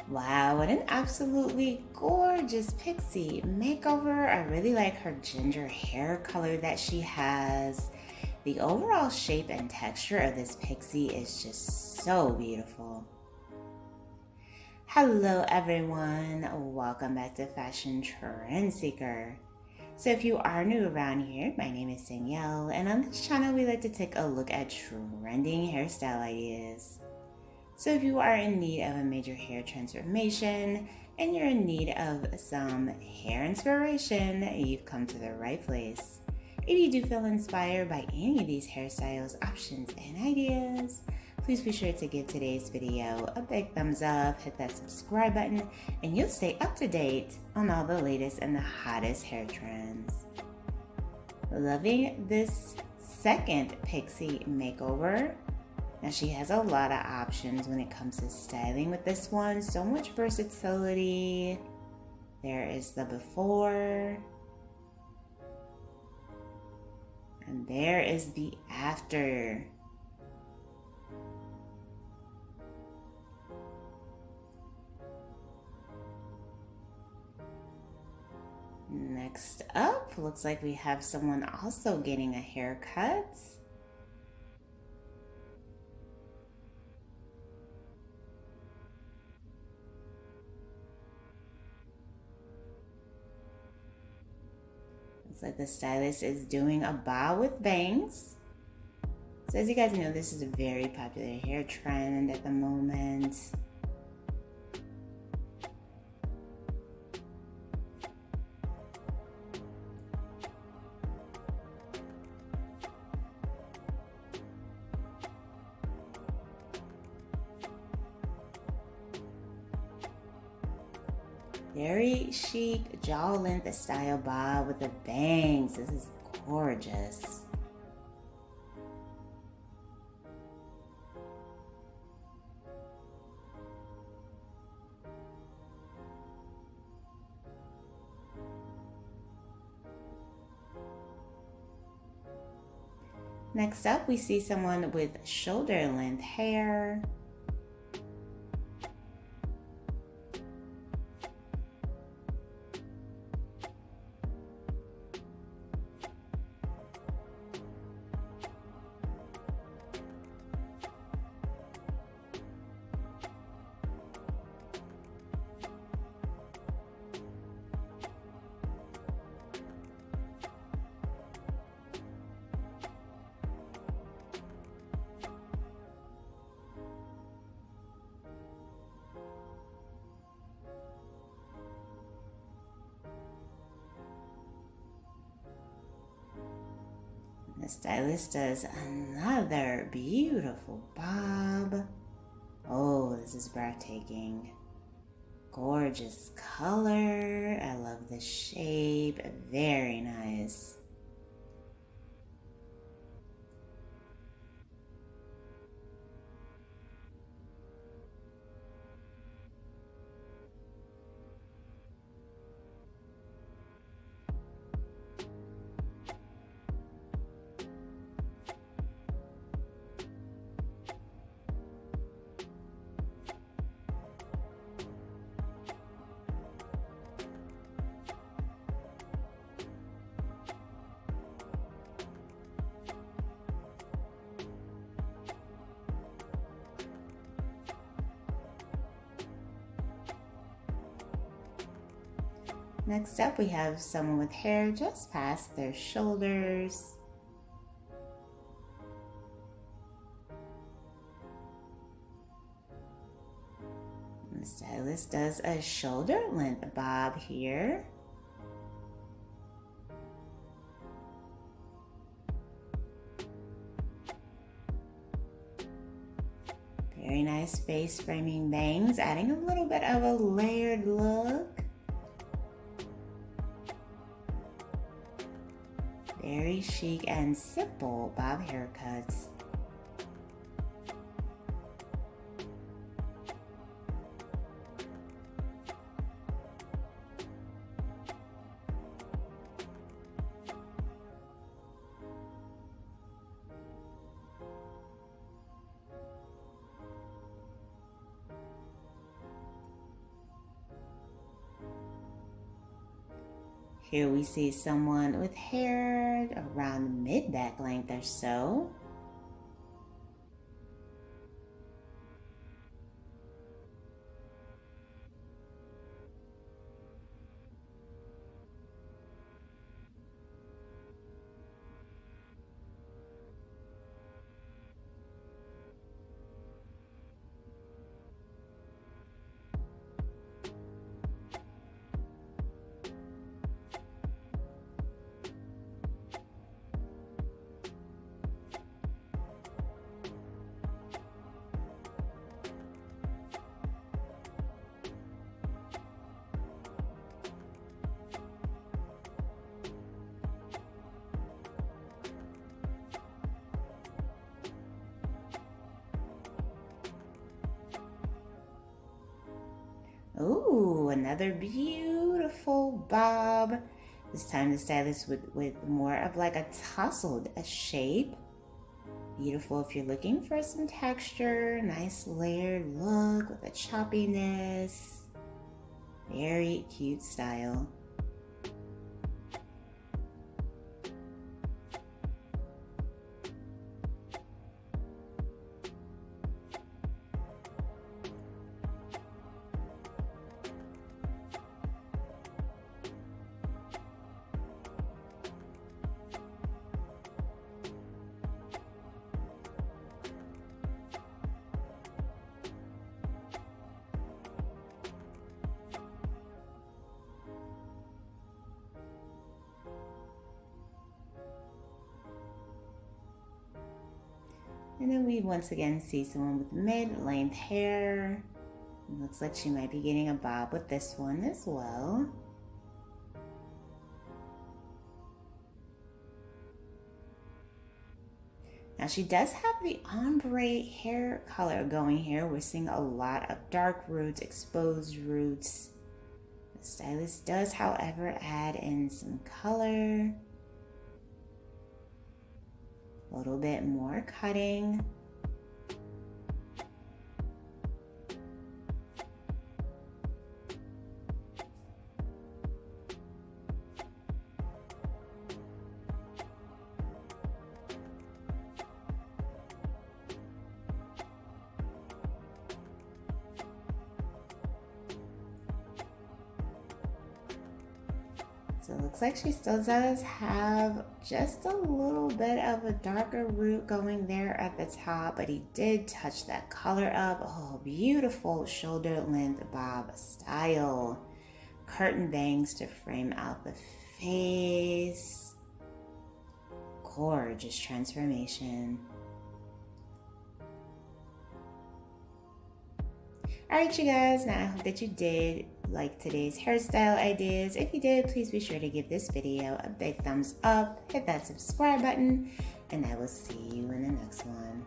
Wow, what an absolutely gorgeous pixie makeover. I really like her ginger hair color that she has. The overall shape and texture of this pixie is just so beautiful. Hello everyone, welcome back to Fashion Trend Seeker. So if you are new around here, my name is Danielle, and on this channel we like to take a look at trending hairstyle ideas. So if you are in need of a major hair transformation and you're in need of some hair inspiration, you've come to the right place. If you do feel inspired by any of these hairstyles, options, and ideas, please be sure to give today's video a big thumbs up, hit that subscribe button, and you'll stay up to date on all the latest and the hottest hair trends. Loving this second pixie makeover. Now she has a lot of options when it comes to styling with this one. So much versatility. There is the before. And there is the after. Next up, looks like we have someone also getting a haircut. Looks like the stylist is doing a bob with bangs. So as you guys know, this is a very popular hair trend at the moment. Very chic, jaw length style bob with the bangs. This is gorgeous. Next up, we see someone with shoulder length hair. The stylist does another beautiful bob. Oh, this is breathtaking. Gorgeous color. I love the shape. Very nice. Next up, we have someone with hair just past their shoulders. And the stylist does a shoulder length bob here. Very nice face framing bangs, adding a little bit of a layered look. Very chic and simple bob haircuts. Here we see someone with hair around mid-back length or so. Ooh, another beautiful bob. This time the stylist with more of like a tousled shape. Beautiful if you're looking for some texture, nice layered look with a choppiness. Very cute style. And then we once again see someone with mid-length hair. It looks like she might be getting a bob with this one as well. Now she does have the ombre hair color going here. We're seeing a lot of dark roots, exposed roots. The stylist does, however, add in some color. A little bit more cutting. So it looks like she still does have just a little bit of a darker root going there at the top, but he did touch that color up. Oh, beautiful shoulder length bob style. Curtain bangs to frame out the face. Gorgeous transformation. Alright, you guys, now I hope that you did like today's hairstyle ideas. If you did, please be sure to give this video a big thumbs up, hit that subscribe button, and I will see you in the next one.